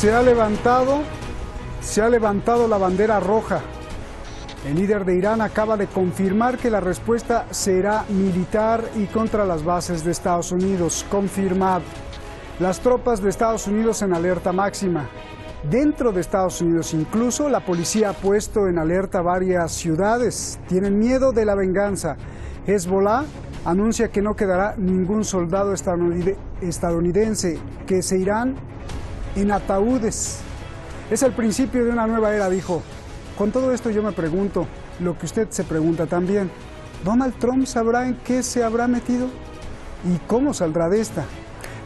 se ha levantado la bandera roja. El líder de Irán acaba de confirmar que la respuesta será militar y contra las bases de Estados Unidos. Confirmado. Las tropas de Estados Unidos en alerta máxima. Dentro de Estados Unidos incluso la policía ha puesto en alerta varias ciudades. Tienen miedo de la venganza. Hezbollah anuncia que no quedará ningún soldado estadounidense, que se irán en ataúdes. Es el principio de una nueva era, dijo. Con todo esto yo me pregunto, lo que usted se pregunta también, ¿Donald Trump sabrá en qué se habrá metido? ¿Y cómo saldrá de esta?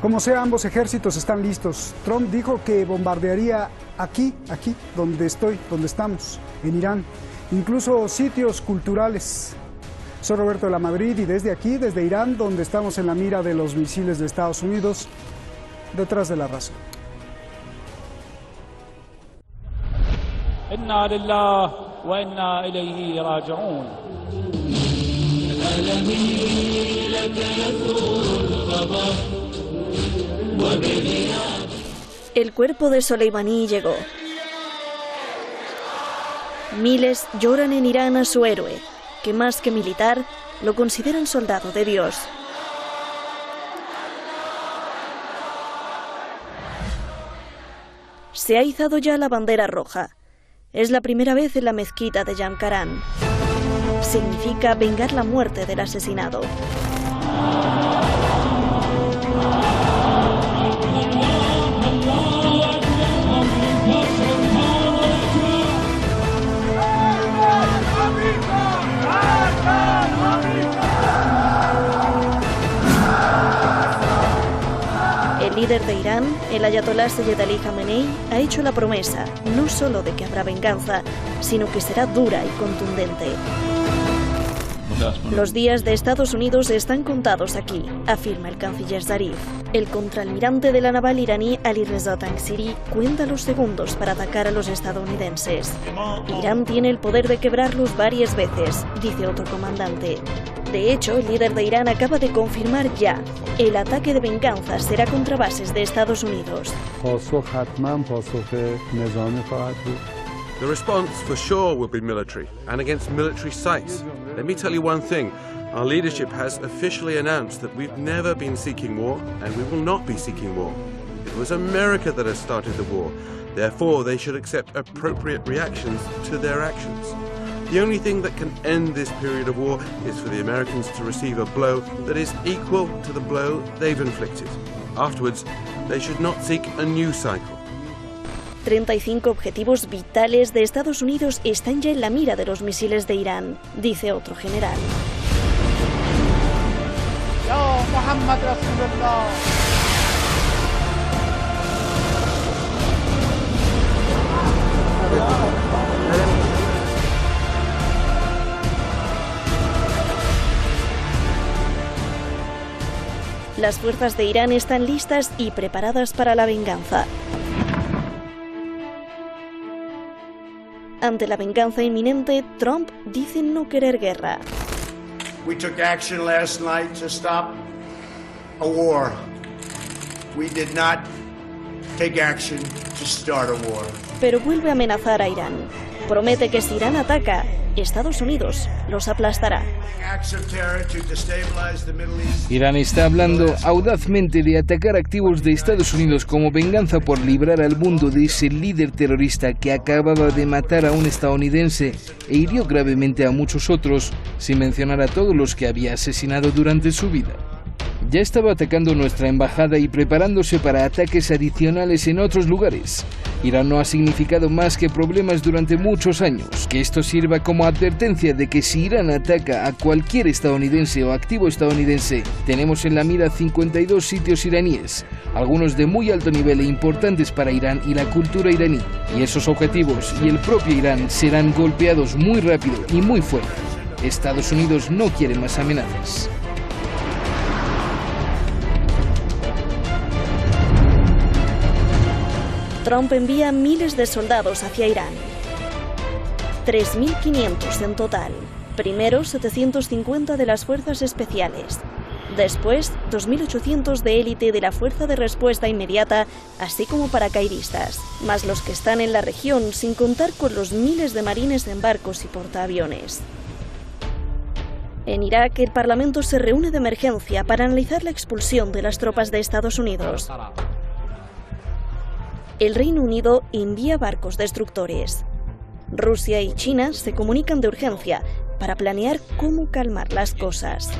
Como sea, ambos ejércitos están listos. Trump dijo que bombardearía aquí, donde estamos, en Irán, incluso sitios culturales. Soy Roberto de la Madrid y desde aquí, desde Irán, donde estamos en la mira de los misiles de Estados Unidos, detrás de la razón. Inna lillahi wa inna ilayhi raji'un. El cuerpo de Soleimani llegó. Miles lloran en Irán a su héroe, que más que militar, lo consideran soldado de Dios. Se ha izado ya la bandera roja. Es la primera vez en la mezquita de Jamkaran. Significa vengar la muerte del asesinado. El líder de Irán, el ayatolá Seyed Ali Khamenei, ha hecho la promesa no solo de que habrá venganza, sino que será dura y contundente. Los días de Estados Unidos están contados aquí, afirma el canciller Zarif. El contraalmirante de la naval iraní Ali Reza Tangsiri cuenta los segundos para atacar a los estadounidenses. Irán tiene el poder de quebrarlos varias veces, dice otro comandante. De hecho, el líder de Irán acaba de confirmar ya, el ataque de venganza será contra bases de Estados Unidos. The response for sure will be military and against military sites. Let me tell you one thing, our leadership has officially announced that we've never been seeking war and we will not be seeking war. It was America that has started the war, therefore they should accept appropriate reactions to their actions. The only thing that can end this period of war is for the Americans to receive a blow that is equal to the blow they've inflicted. Afterwards, they should not seek a new cycle. 35 objetivos vitales de Estados Unidos están ya en la mira de los misiles de Irán, dice otro general. Las fuerzas de Irán están listas y preparadas para la venganza. Ante la venganza inminente, Trump dice no querer guerra. We took action last night to stop a war. We did not take action to start a war. Pero vuelve a amenazar a Irán. Promete que si Irán ataca, Estados Unidos los aplastará. Irán está hablando audazmente de atacar activos de Estados Unidos como venganza por librar al mundo de ese líder terrorista que acababa de matar a un estadounidense e hirió gravemente a muchos otros, sin mencionar a todos los que había asesinado durante su vida. Ya estaba atacando nuestra embajada y preparándose para ataques adicionales en otros lugares. Irán no ha significado más que problemas durante muchos años. Que esto sirva como advertencia de que si Irán ataca a cualquier estadounidense o activo estadounidense, tenemos en la mira 52 sitios iraníes, algunos de muy alto nivel e importantes para Irán y la cultura iraní. Y esos objetivos y el propio Irán serán golpeados muy rápido y muy fuerte. Estados Unidos no quiere más amenazas. Trump envía miles de soldados hacia Irán. 3.500 en total. Primero 750 de las fuerzas especiales. Después, 2.800 de élite de la Fuerza de Respuesta Inmediata, así como paracaidistas, más los que están en la región, sin contar con los miles de marines en barcos y portaaviones. En Irak, el Parlamento se reúne de emergencia para analizar la expulsión de las tropas de Estados Unidos. El Reino Unido envía barcos destructores. Rusia y China se comunican de urgencia para planear cómo calmar las cosas.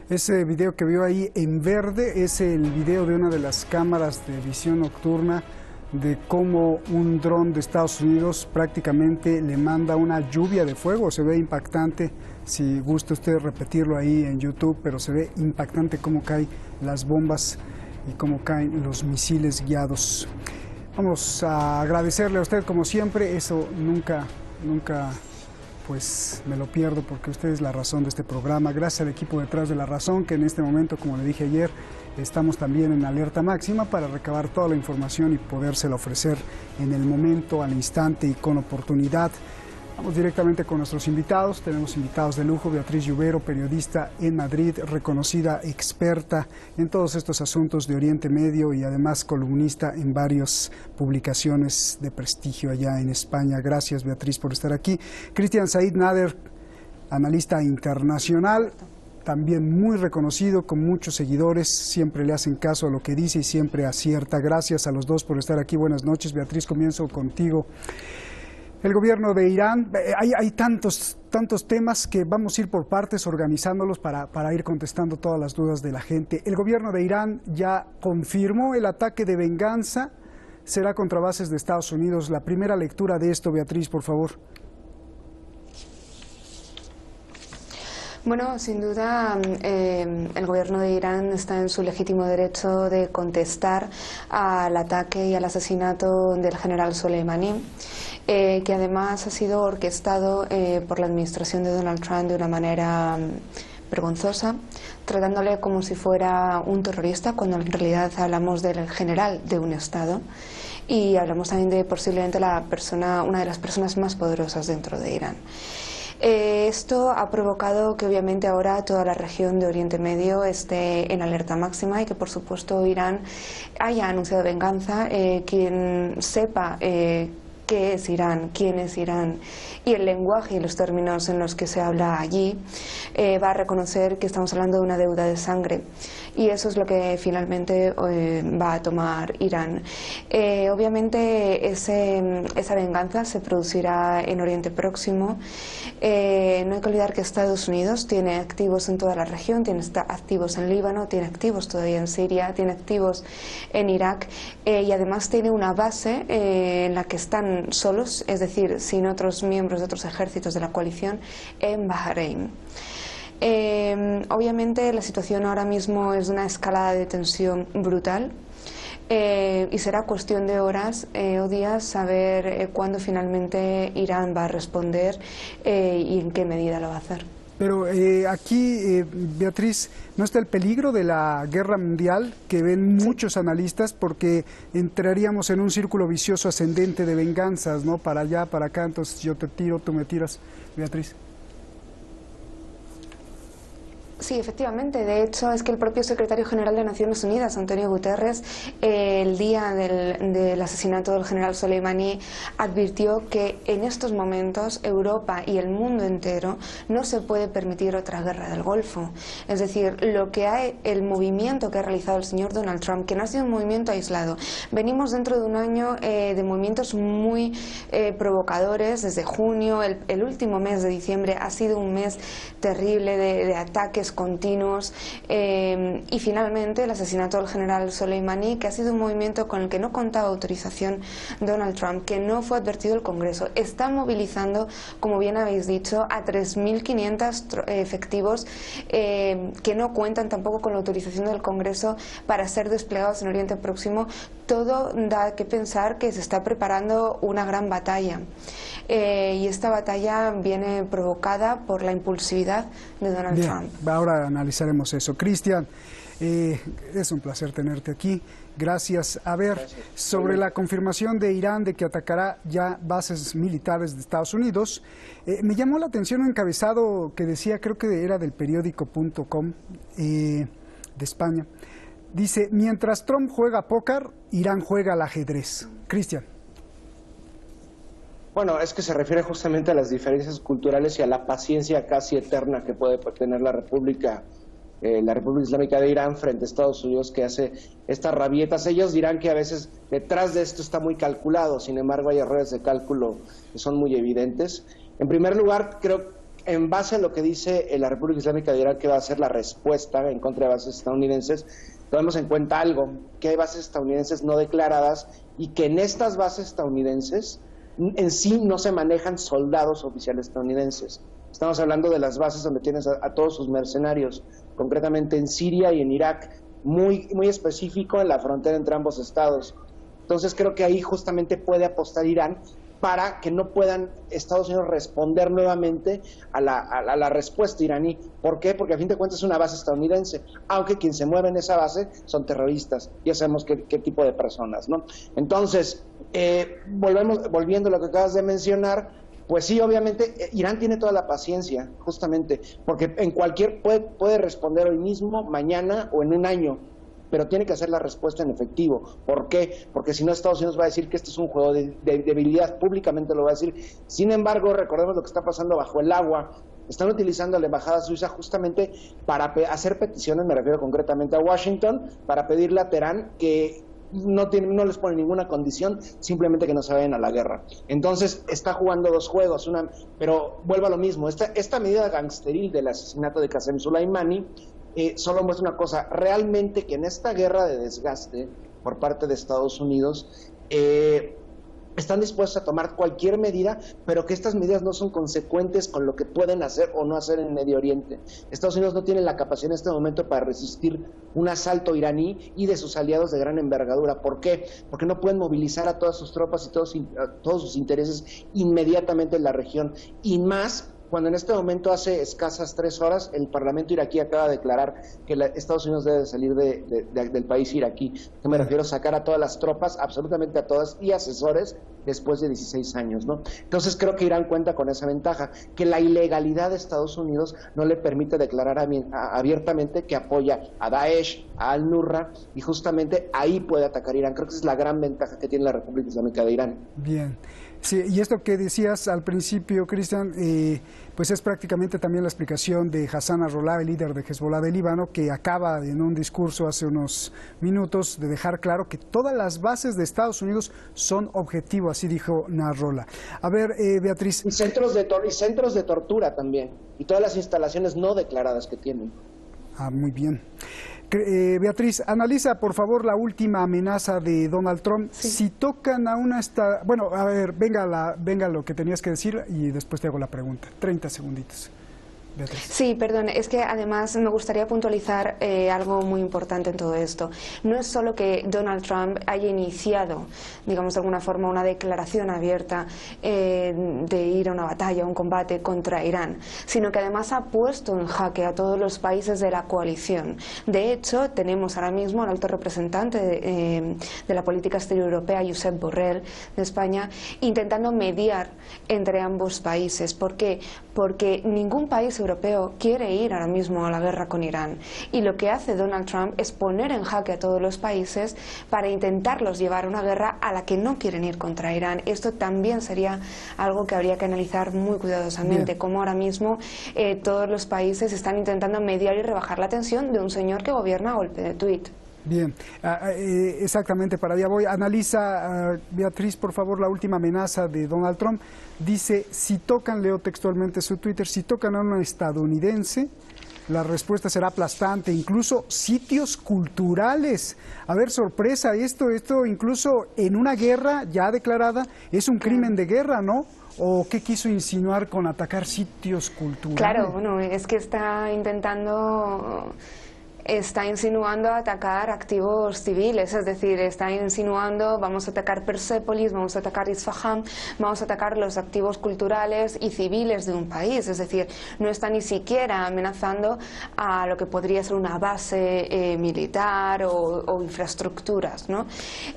Ese video que vio ahí en verde es el video de una de las cámaras de visión nocturna de cómo un dron de Estados Unidos prácticamente le manda una lluvia de fuego. Se ve impactante, si gusta usted repetirlo ahí en YouTube, pero se ve impactante cómo caen las bombas y cómo caen los misiles guiados. Vamos a agradecerle a usted como siempre, eso nunca pues me lo pierdo porque usted es la razón de este programa. Gracias al equipo detrás de La Razón, que en este momento, como le dije ayer, estamos también en alerta máxima para recabar toda la información y podérsela ofrecer en el momento, al instante y con oportunidad. Vamos directamente con nuestros invitados. Tenemos invitados de lujo: Beatriz Lluvero, periodista en Madrid, reconocida experta en todos estos asuntos de Oriente Medio y además columnista en varias publicaciones de prestigio allá en España. Gracias, Beatriz, por estar aquí. Cristian Said Nader, analista internacional, también muy reconocido, con muchos seguidores, siempre le hacen caso a lo que dice y siempre acierta. Gracias a los dos por estar aquí. Buenas noches. Beatriz, comienzo contigo. El gobierno de Irán, hay tantos temas que vamos a ir por partes organizándolos para ir contestando todas las dudas de la gente. El gobierno de Irán ya confirmó el ataque de venganza, será contra bases de Estados Unidos. La primera lectura de esto, Beatriz, por favor. Bueno, sin duda el gobierno de Irán está en su legítimo derecho de contestar al ataque y al asesinato del general Soleimani, que además ha sido orquestado por la administración de Donald Trump de una manera vergonzosa, tratándole como si fuera un terrorista, cuando en realidad hablamos del general de un Estado. Y hablamos también de posiblemente una de las personas más poderosas dentro de Irán. Esto ha provocado que obviamente ahora toda la región de Oriente Medio esté en alerta máxima y que por supuesto Irán haya anunciado venganza. Quien sepa qué es Irán, quién es Irán y el lenguaje y los términos en los que se habla allí, va a reconocer que estamos hablando de una deuda de sangre. Y eso es lo que finalmente va a tomar Irán. Obviamente esa venganza se producirá en Oriente Próximo. No hay que olvidar que Estados Unidos tiene activos en toda la región, tiene activos en Líbano, tiene activos todavía en Siria, tiene activos en Irak y además tiene una base en la que están solos, es decir, sin otros miembros de otros ejércitos de la coalición, en Bahrein. Obviamente la situación ahora mismo es de una escalada de tensión brutal y será cuestión de horas o días saber cuándo finalmente Irán va a responder y en qué medida lo va a hacer. Pero aquí, Beatriz, ¿no está el peligro de la guerra mundial que ven muchos analistas? Porque entraríamos en un círculo vicioso ascendente de venganzas, ¿no? Para allá, para acá, entonces yo te tiro, tú me tiras, Beatriz. Sí, efectivamente. De hecho, es que el propio secretario general de Naciones Unidas, Antonio Guterres, el día del asesinato del general Soleimani, advirtió que en estos momentos Europa y el mundo entero no se puede permitir otra guerra del Golfo. Es decir, el movimiento que ha realizado el señor Donald Trump, que no ha sido un movimiento aislado. Venimos dentro de un año de movimientos muy provocadores. Desde junio, el último mes de diciembre ha sido un mes terrible de ataques continuos y finalmente el asesinato del general Soleimani, que ha sido un movimiento con el que no contaba autorización Donald Trump, que no fue advertido el Congreso. Está movilizando, como bien habéis dicho, a 3.500 efectivos que no cuentan tampoco con la autorización del Congreso para ser desplegados en Oriente Próximo, todo da que pensar que se está preparando una gran batalla. Y esta batalla viene provocada por la impulsividad de Donald Trump. Ahora analizaremos eso. Cristian, es un placer tenerte aquí. Gracias. A ver, sobre la confirmación de Irán de que atacará ya bases militares de Estados Unidos, me llamó la atención un encabezado que decía, creo que era del periódico.com de España. Dice, mientras Trump juega póker, Irán juega al ajedrez. Cristian. Bueno, es que se refiere justamente a las diferencias culturales y a la paciencia casi eterna que puede tener la República Islámica de Irán frente a Estados Unidos, que hace estas rabietas. Ellos dirán que a veces detrás de esto está muy calculado, sin embargo hay errores de cálculo que son muy evidentes. En primer lugar, creo, en base a lo que dice la República Islámica de Irán que va a ser la respuesta en contra de bases estadounidenses, tomemos en cuenta algo, que hay bases estadounidenses no declaradas y que en estas bases estadounidenses en sí no se manejan soldados oficiales estadounidenses. Estamos hablando de las bases donde tienes a todos sus mercenarios, concretamente en Siria y en Irak, muy específico en la frontera entre ambos estados. Entonces creo que ahí justamente puede apostar Irán para que no puedan Estados Unidos responder nuevamente a la respuesta iraní. ¿Por qué? Porque a fin de cuentas es una base estadounidense, aunque quien se mueve en esa base son terroristas, ya sabemos qué tipo de personas, ¿no? Entonces, volviendo a lo que acabas de mencionar, pues sí, obviamente Irán tiene toda la paciencia, justamente, porque en cualquier puede responder hoy mismo, mañana o en un año, pero tiene que hacer la respuesta en efectivo. ¿Por qué? Porque si no Estados Unidos va a decir que este es un juego de debilidad, públicamente lo va a decir. Sin embargo, recordemos lo que está pasando bajo el agua. Están utilizando a la embajada suiza justamente para hacer peticiones, me refiero concretamente a Washington, para pedirle a Teherán que no les pone ninguna condición, simplemente que no se vayan a la guerra. Entonces está jugando dos juegos, pero vuelvo a lo mismo, esta medida gangsteril del asesinato de Qasem Soleimani solo muestra una cosa, realmente que en esta guerra de desgaste por parte de Estados Unidos están dispuestos a tomar cualquier medida, pero que estas medidas no son consecuentes con lo que pueden hacer o no hacer en Medio Oriente. Estados Unidos no tiene la capacidad en este momento para resistir un asalto iraní y de sus aliados de gran envergadura. ¿Por qué? Porque no pueden movilizar a todas sus tropas y todos sus intereses inmediatamente en la región, y más cuando en este momento, hace escasas 3 horas, el Parlamento iraquí acaba de declarar que Estados Unidos debe salir del país iraquí. ¿Qué me refiero? Sacar a todas las tropas, absolutamente a todas, y asesores después de 16 años, ¿no? Entonces creo que Irán cuenta con esa ventaja, que la ilegalidad de Estados Unidos no le permite declarar abiertamente que apoya a Daesh, a Al-Nusra, y justamente ahí puede atacar Irán. Creo que esa es la gran ventaja que tiene la República Islámica de Irán. Bien. Sí, y esto que decías al principio, Cristian, pues es prácticamente también la explicación de Hassan Nasrallah, el líder de Hezbollah de Líbano, que acaba en un discurso hace unos minutos de dejar claro que todas las bases de Estados Unidos son objetivo, así dijo Nasrallah. A ver, Beatriz. Y centros de tortura también, y todas las instalaciones no declaradas que tienen. Ah, muy bien. Beatriz, analiza por favor la última amenaza de Donald Trump. Sí. Si tocan a una... Bueno, a ver, venga lo que tenías que decir y después te hago la pregunta. 30 segunditos. Beatriz. Sí, perdón, es que además me gustaría puntualizar algo muy importante en todo esto. No es solo que Donald Trump haya iniciado, digamos de alguna forma, una declaración abierta de ir a una batalla, a un combate contra Irán, sino que además ha puesto en jaque a todos los países de la coalición. De hecho, tenemos ahora mismo al alto representante de la política exterior europea, Josep Borrell, de España, intentando mediar entre ambos países. ¿Por qué? Porque ningún país europeo quiere ir ahora mismo a la guerra con Irán, y lo que hace Donald Trump es poner en jaque a todos los países para intentarlos llevar a una guerra a la que no quieren ir contra Irán. Esto también sería algo que habría que analizar muy cuidadosamente, como ahora mismo todos los países están intentando mediar y rebajar la tensión de un señor que gobierna a golpe de tuit. Bien, exactamente, para allá voy. Analiza, Beatriz, por favor, la última amenaza de Donald Trump. Dice, si tocan, leo textualmente su Twitter, si tocan a un estadounidense, la respuesta será aplastante, incluso sitios culturales. A ver, sorpresa, esto incluso en una guerra ya declarada es un crimen de guerra, ¿no? ¿O qué quiso insinuar con atacar sitios culturales? Claro, bueno, es que está intentando está insinuando atacar activos civiles, es decir, está insinuando vamos a atacar Persépolis, vamos a atacar Isfahan, vamos a atacar los activos culturales y civiles de un país, es decir, no está ni siquiera amenazando a lo que podría ser una base militar o infraestructuras, ¿no?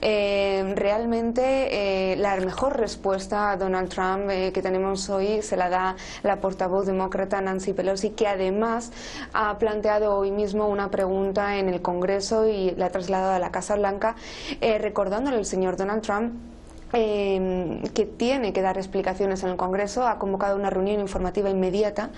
Realmente la mejor respuesta a Donald Trump que tenemos hoy se la da la portavoz demócrata Nancy Pelosi, que además ha planteado hoy mismo una pregunta en el Congreso y la ha trasladado a la Casa Blanca, recordándole al señor Donald Trump que tiene que dar explicaciones en el Congreso. Ha convocado una reunión informativa inmediata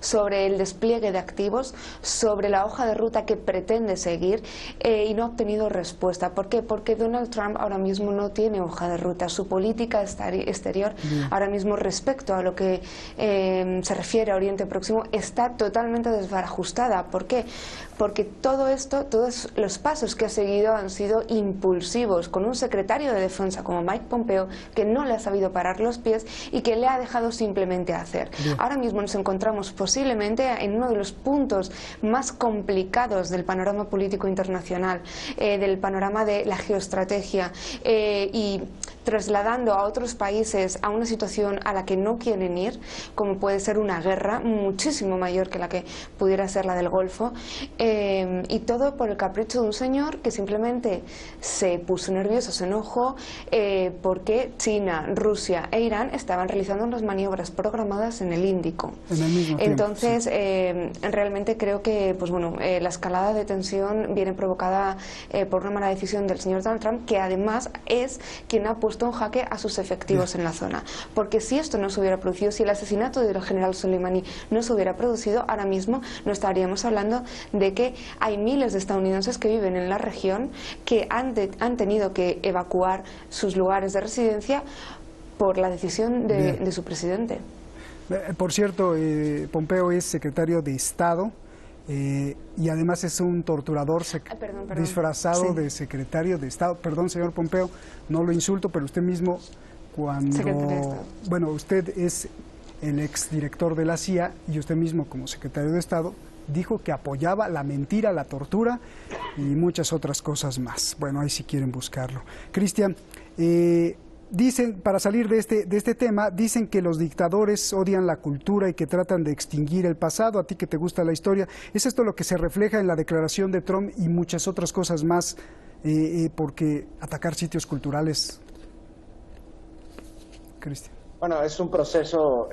sobre el despliegue de activos, sobre la hoja de ruta que pretende seguir, y no ha obtenido respuesta. ¿Por qué? Porque Donald Trump ahora mismo no tiene hoja de ruta. Su política exterior ahora mismo respecto a lo que se refiere a Oriente Próximo está totalmente desbarajustada. ¿Por qué? Porque todo esto, todos los pasos que ha seguido han sido impulsivos, con un secretario de Defensa como Mike Pompeo que no le ha sabido parar los pies y que le ha dejado simplemente hacer. Ahora mismo nos encontramos posiblemente en uno de los puntos más complicados del panorama político internacional, del panorama de la geoestrategia, y trasladando a otros países a una situación a la que no quieren ir, como puede ser una guerra muchísimo mayor que la que pudiera ser la del Golfo, y todo por el capricho de un señor que simplemente se puso nervioso, se enojó porque China, Rusia e Irán estaban realizando unas maniobras programadas en el Índico. Entonces, realmente creo que pues bueno, la escalada de tensión viene provocada por una mala decisión del señor Donald Trump, que además es quien ha puesto en jaque a sus efectivos en la zona. Porque si esto no se hubiera producido, si el asesinato del general Soleimani no se hubiera producido, ahora mismo no estaríamos hablando de que hay miles de estadounidenses que viven en la región que han tenido que evacuar sus lugares de residencia por la decisión de su presidente. Por cierto, Pompeo es secretario de Estado y además es un torturador disfrazado de secretario de Estado. Perdón, señor Pompeo, no lo insulto, pero usted mismo bueno, usted es el exdirector de la CIA y usted mismo como secretario de Estado dijo que apoyaba la mentira, la tortura y muchas otras cosas más. Bueno, ahí si quieren buscarlo. Cristian, dicen, para salir de este tema, dicen que los dictadores odian la cultura y que tratan de extinguir el pasado. A ti que te gusta la historia, ¿es esto lo que se refleja en la declaración de Trump y muchas otras cosas más? Porque atacar sitios culturales, Cristian. Bueno, es un proceso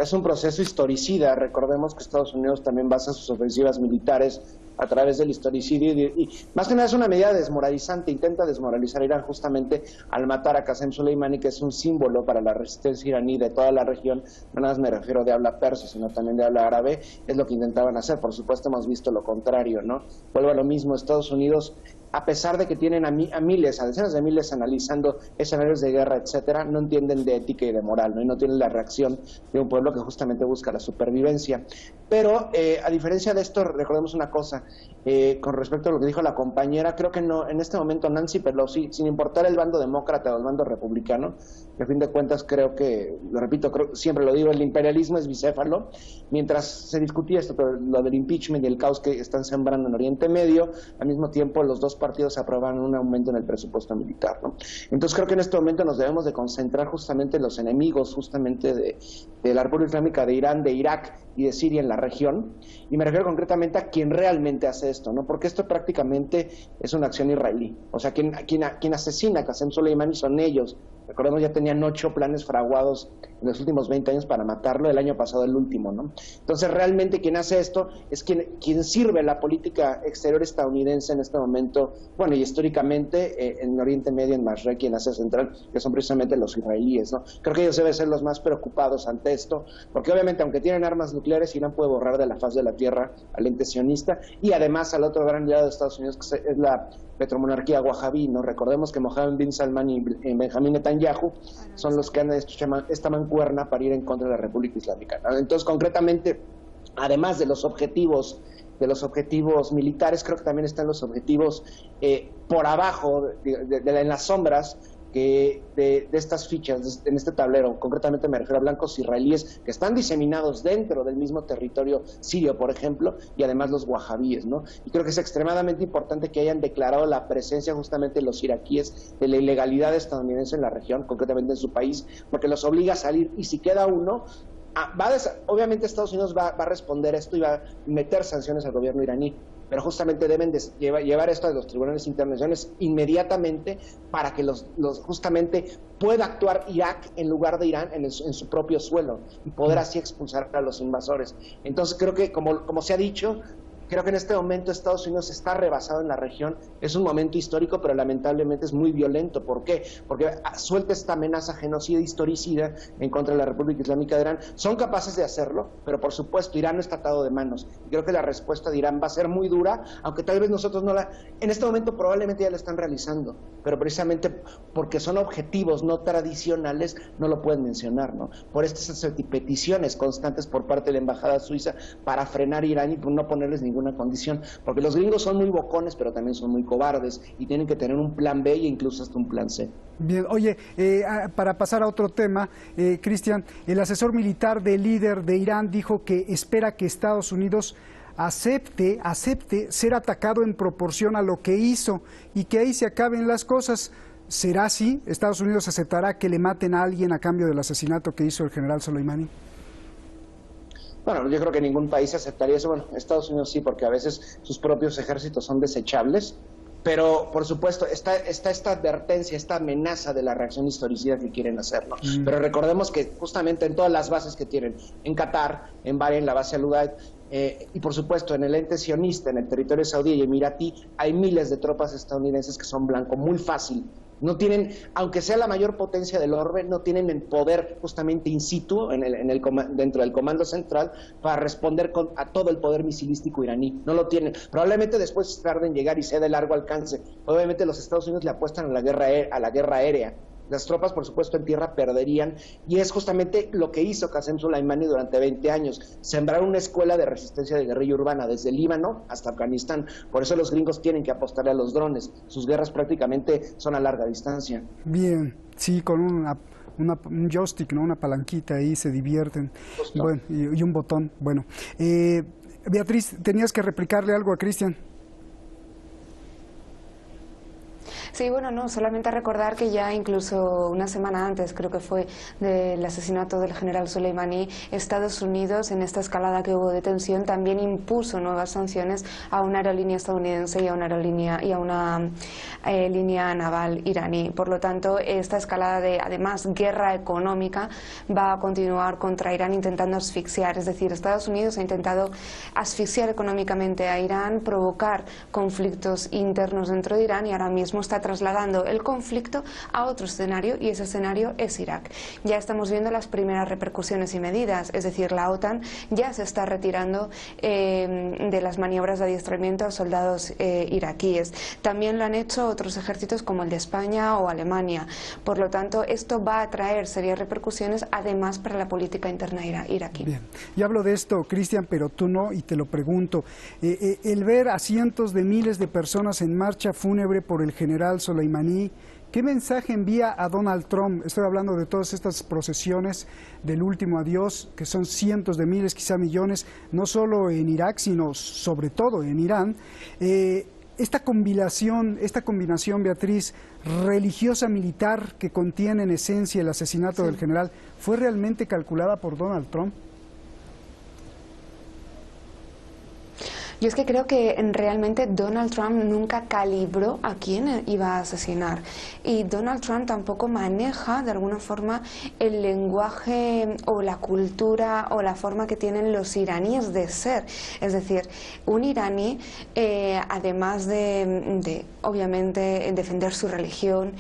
historicida. Recordemos que Estados Unidos también basa sus ofensivas militares a través del historicidio y más que nada es una medida desmoralizante. Intenta desmoralizar a Irán justamente al matar a Qasem Soleimani, que es un símbolo para la resistencia iraní de toda la región. No nada más me refiero de habla persa, sino también de habla árabe. Es lo que intentaban hacer. Por supuesto hemos visto lo contrario, ¿no? Vuelvo a lo mismo. Estados Unidos, a pesar de que tienen a miles, a decenas de miles analizando escenarios de guerra, etcétera, no entienden de ética y de moral, ¿no? Y no tienen la reacción de un pueblo que justamente busca la supervivencia. Pero, a diferencia de esto, recordemos una cosa, con respecto a lo que dijo la compañera, creo que no, en este momento Nancy Pelosi, sin importar el bando demócrata o el bando republicano, que a fin de cuentas creo que, lo repito, siempre lo digo, el imperialismo es bicéfalo. Mientras se discutía esto, pero lo del impeachment y el caos que están sembrando en Oriente Medio, al mismo tiempo los dos partidos aprobaron un aumento en el presupuesto militar, ¿no? Entonces creo que en este momento nos debemos de concentrar justamente en los enemigos justamente de la República Islámica de Irán, de Irak y de Siria en la región, y me refiero concretamente a quien realmente hace esto, ¿no? Porque esto prácticamente es una acción israelí. O sea, quien asesina a Qasem Soleimani son ellos. Recordemos, ya tenían 8 planes fraguados en los últimos 20 años para matarlo, el año pasado el último, ¿no? Entonces realmente quien hace esto es quien sirve la política exterior estadounidense en este momento, bueno, y históricamente en Oriente Medio, en Mashrek y en Asia Central, que son precisamente los israelíes, ¿no? Creo que ellos deben ser los más preocupados ante esto, porque obviamente aunque tienen armas nucleares, Irán puede borrar de la faz de la tierra al ente sionista y además al otro gran aliado de Estados Unidos, que es la petromonarquía wahhabí, ¿no? Recordemos que Mohammed bin Salman y Benjamín Netanyahu son los que han hecho esta mancuerna para ir en contra de la República Islámica, ¿no? Entonces, concretamente, además de los objetivos militares, creo que también están los objetivos por abajo, en las sombras, que de estas fichas en este tablero, concretamente me refiero a blancos israelíes que están diseminados dentro del mismo territorio sirio, por ejemplo, y además los wahabíes, ¿no? Y creo que es extremadamente importante que hayan declarado la presencia justamente de los iraquíes de la ilegalidad estadounidense en la región, concretamente en su país, porque los obliga a salir, y si queda uno, obviamente Estados Unidos va a responder esto y va a meter sanciones al gobierno iraní, pero justamente deben de llevar esto a los tribunales internacionales inmediatamente para que justamente pueda actuar Irak en lugar de Irán en su propio suelo y poder así expulsar a los invasores. Entonces creo que, como se ha dicho, creo que en este momento Estados Unidos está rebasado en la región. Es un momento histórico, pero lamentablemente es muy violento. ¿Por qué? Porque suelta esta amenaza genocida, historicida en contra de la República Islámica de Irán. Son capaces de hacerlo, pero por supuesto Irán no está atado de manos. Y creo que la respuesta de Irán va a ser muy dura, aunque tal vez nosotros no la... En este momento probablemente ya la están realizando, pero precisamente porque son objetivos no tradicionales, no lo pueden mencionar, ¿no? Por estas peticiones constantes por parte de la Embajada Suiza para frenar a Irán y por no ponerles ninguna condición, porque los gringos son muy bocones, pero también son muy cobardes y tienen que tener un plan B e incluso hasta un plan C. Bien, oye, para pasar a otro tema, Cristian, el asesor militar del líder de Irán dijo que espera que Estados Unidos acepte ser atacado en proporción a lo que hizo y que ahí se acaben las cosas. ¿Será así? ¿Estados Unidos aceptará que le maten a alguien a cambio del asesinato que hizo el general Soleimani? Bueno, yo creo que ningún país aceptaría eso. Bueno, Estados Unidos sí, porque a veces sus propios ejércitos son desechables, pero por supuesto está esta advertencia, esta amenaza de la reacción historicida que quieren hacer, ¿no? Pero recordemos que justamente en todas las bases que tienen, en Qatar, en Bahrein, en la base Al-Udeid, y por supuesto en el ente sionista, en el territorio saudí y emiratí, hay miles de tropas estadounidenses que son blanco muy fácil. No tienen, aunque sea la mayor potencia del orbe, no tienen el poder justamente in situ dentro del comando central para responder a todo el poder misilístico iraní. No lo tienen. Probablemente después tarden en llegar y sea de largo alcance. Obviamente los Estados Unidos le apuestan a la guerra aérea. Las tropas, por supuesto, en tierra perderían, y es justamente lo que hizo Qasem Soleimani durante 20 años, sembrar una escuela de resistencia de guerrilla urbana desde Líbano hasta Afganistán. Por eso los gringos tienen que apostarle a los drones. Sus guerras prácticamente son a larga distancia. Bien, sí, con un joystick, ¿no? Una palanquita, ahí se divierten. Bueno, y un botón. Bueno, Beatriz, tenías que replicarle algo a Cristian. Sí, bueno, no, solamente recordar que ya incluso una semana antes, creo que fue, del asesinato del general Soleimani, Estados Unidos, en esta escalada que hubo de tensión, también impuso nuevas sanciones a una aerolínea estadounidense y a una línea naval iraní. Por lo tanto, esta escalada de, además, guerra económica va a continuar contra Irán intentando asfixiar. Es decir, Estados Unidos ha intentado asfixiar económicamente a Irán, provocar conflictos internos dentro de Irán, y ahora mismo está trasladando el conflicto a otro escenario, y ese escenario es Irak. Ya estamos viendo las primeras repercusiones y medidas, es decir, la OTAN ya se está retirando de las maniobras de adiestramiento a soldados iraquíes. También lo han hecho otros ejércitos como el de España o Alemania. Por lo tanto, esto va a traer serias repercusiones, además, para la política interna iraquí. Bien, y hablo de esto, Cristian, pero tú no, y te lo pregunto. El ver a cientos de miles de personas en marcha fúnebre por el general Soleimani, ¿qué mensaje envía a Donald Trump? Estoy hablando de todas estas procesiones del último adiós, que son cientos de miles, quizá millones, no solo en Irak, sino sobre todo en Irán. Esta combinación, Beatriz, religiosa-militar que contiene en esencia el asesinato del general, ¿fue realmente calculada por Donald Trump? Yo es que creo que realmente Donald Trump nunca calibró a quién iba a asesinar, y Donald Trump tampoco maneja de alguna forma el lenguaje o la cultura o la forma que tienen los iraníes de ser. Es decir, un iraní, además de obviamente defender su religión,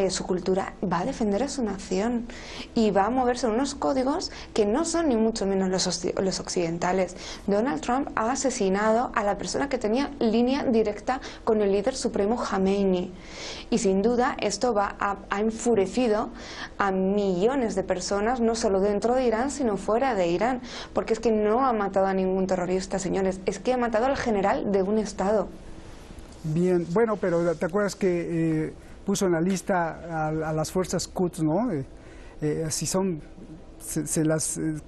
su cultura, va a defender a su nación y va a moverse en unos códigos que no son ni mucho menos los occidentales. Donald Trump ha asesinado a la persona que tenía línea directa con el líder supremo Khamenei, y sin duda esto ha enfurecido a millones de personas, no solo dentro de Irán sino fuera de Irán, porque es que no ha matado a ningún terrorista, señores, es que ha matado al general de un estado. Bien, bueno, pero ¿te acuerdas que puso en la lista a las fuerzas Quds, ¿no? Si son,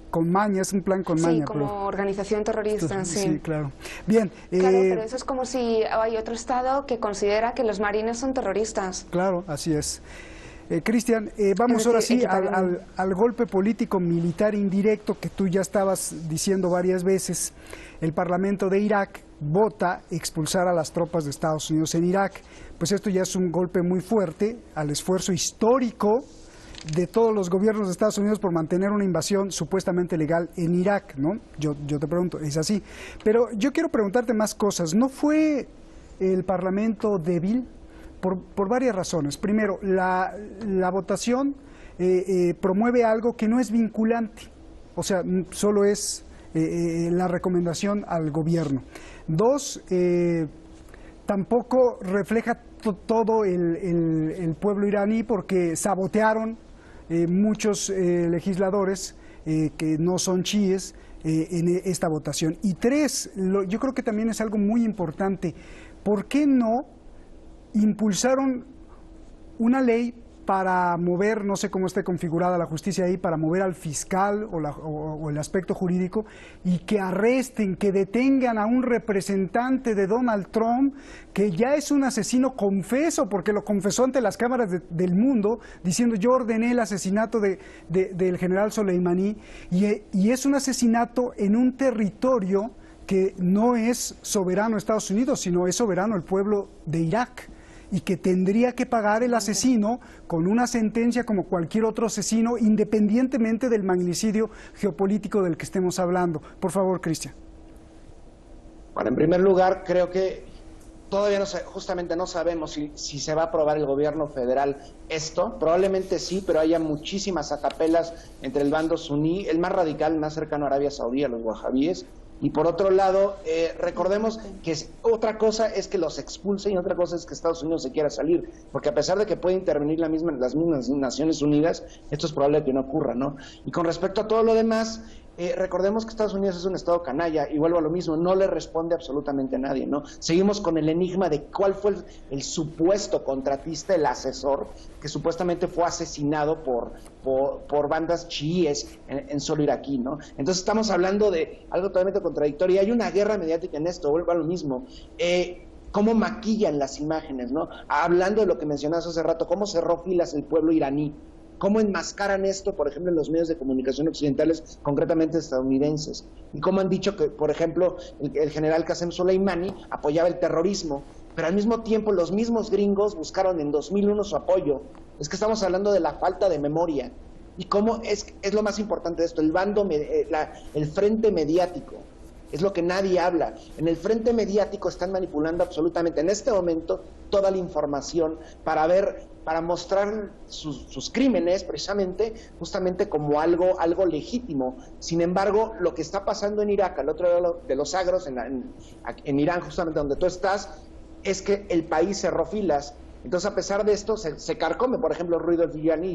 con maña, es un plan con maña. Sí, como pero, organización terrorista, sí. Sí, claro. Bien. Claro, pero eso es como si hay otro Estado que considera que los marines son terroristas. Claro, así es. Cristian, vamos ahora sí al golpe político militar indirecto que tú ya estabas diciendo varias veces. El Parlamento de Irak vota expulsar a las tropas de Estados Unidos en Irak. Pues esto ya es un golpe muy fuerte al esfuerzo histórico de todos los gobiernos de Estados Unidos por mantener una invasión supuestamente legal en Irak, ¿no? Yo te pregunto, ¿es así? Pero yo quiero preguntarte más cosas. ¿No fue el Parlamento débil? Por varias razones. Primero, la votación promueve algo que no es vinculante, o sea, solo es la recomendación al gobierno. Dos, tampoco refleja todo el pueblo iraní porque sabotearon muchos legisladores que no son chiíes en esta votación. Y tres, yo creo que también es algo muy importante. ¿Por qué no impulsaron una ley para mover, no sé cómo esté configurada la justicia ahí, para mover al fiscal o el aspecto jurídico y que arresten, que detengan a un representante de Donald Trump que ya es un asesino confeso, porque lo confesó ante las cámaras del mundo, diciendo yo ordené el asesinato del general Soleimani, y es un asesinato en un territorio que no es soberano Estados Unidos, sino es soberano el pueblo de Irak, y que tendría que pagar el asesino con una sentencia como cualquier otro asesino, independientemente del magnicidio geopolítico del que estemos hablando. Por favor, Cristian. Bueno, en primer lugar, creo que todavía justamente no sabemos si se va a aprobar el gobierno federal esto. Probablemente sí, pero haya muchísimas acapelas entre el bando suní, el más radical, más cercano a Arabia Saudí, a los wahabíes. Y por otro lado, recordemos que otra cosa es que los expulsen y otra cosa es que Estados Unidos se quiera salir, porque a pesar de que puede intervenir las mismas Naciones Unidas, esto es probable que no ocurra, ¿no? Y con respecto a todo lo demás, recordemos que Estados Unidos es un estado canalla, y vuelvo a lo mismo, no le responde absolutamente a nadie, ¿no? Seguimos con el enigma de cuál fue el supuesto contratista, el asesor, que supuestamente fue asesinado por bandas chiíes en suelo iraquí, ¿no? Entonces estamos hablando de algo totalmente contradictorio, y hay una guerra mediática en esto, vuelvo a lo mismo. Cómo maquillan las imágenes, ¿no? Hablando de lo que mencionaste hace rato, cómo cerró filas el pueblo iraní, cómo enmascaran esto, por ejemplo, en los medios de comunicación occidentales, concretamente estadounidenses, y cómo han dicho que, por ejemplo, el general Qasem Soleimani apoyaba el terrorismo, pero al mismo tiempo los mismos gringos buscaron en 2001 su apoyo. Es que estamos hablando de la falta de memoria, y cómo es lo más importante de esto, el frente mediático. Es lo que nadie habla. En el frente mediático están manipulando absolutamente en este momento toda la información para mostrar sus crímenes precisamente, justamente como algo legítimo. Sin embargo, lo que está pasando en Irak, al otro lado de los agros, en Irán, justamente donde tú estás, es que el país cerró filas. Entonces, a pesar de esto, se carcome, por ejemplo, el ruido iraní.